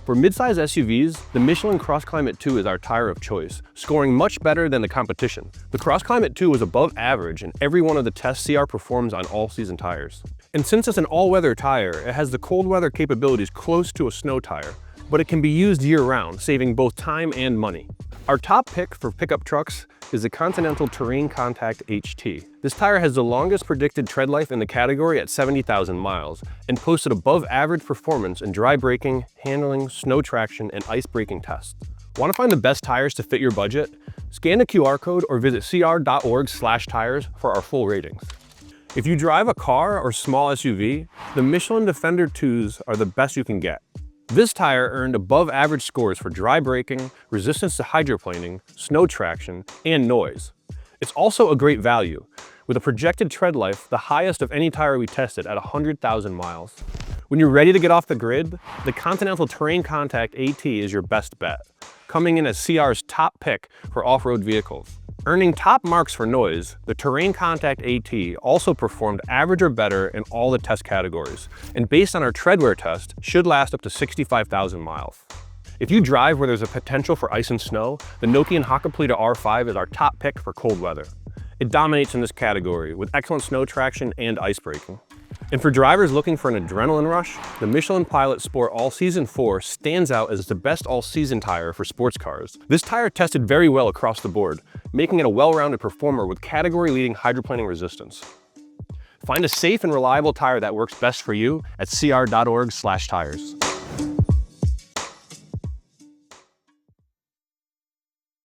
For midsize SUVs, the Michelin Cross Climate 2 is our tire of choice, scoring much better than the competition. The Cross Climate 2 is above average in every one of the tests CR performs on all-season tires. And since it's an all-weather tire, it has the cold weather capabilities close to a snow tire, but it can be used year-round, saving both time and money. Our top pick for pickup trucks is the Continental Terrain Contact HT. This tire has the longest predicted tread life in the category at 70,000 miles and posted above average performance in dry braking, handling, snow traction, and ice braking tests. Want to find the best tires to fit your budget? Scan the QR code or visit cr.org/tires for our full ratings. If you drive a car or small SUV, the Michelin Defender 2s are the best you can get. This tire earned above average scores for dry braking, resistance to hydroplaning, snow traction, and noise. It's also a great value, with a projected tread life the highest of any tire we tested at 100,000 miles. When you're ready to get off the grid, the Continental Terrain Contact AT is your best bet, coming in as CR's top pick for off-road vehicles. Earning top marks for noise, the Terrain Contact AT also performed average or better in all the test categories, and based on our treadwear test, should last up to 65,000 miles. If you drive where there's a potential for ice and snow, the Nokian Hakkapeliitta R5 is our top pick for cold weather. It dominates in this category with excellent snow traction and ice braking. And for drivers looking for an adrenaline rush, the Michelin Pilot Sport All-Season 4 stands out as the best all-season tire for sports cars. This tire tested very well across the board, making it a well-rounded performer with category-leading hydroplaning resistance. Find a safe and reliable tire that works best for you at cr.org/tires.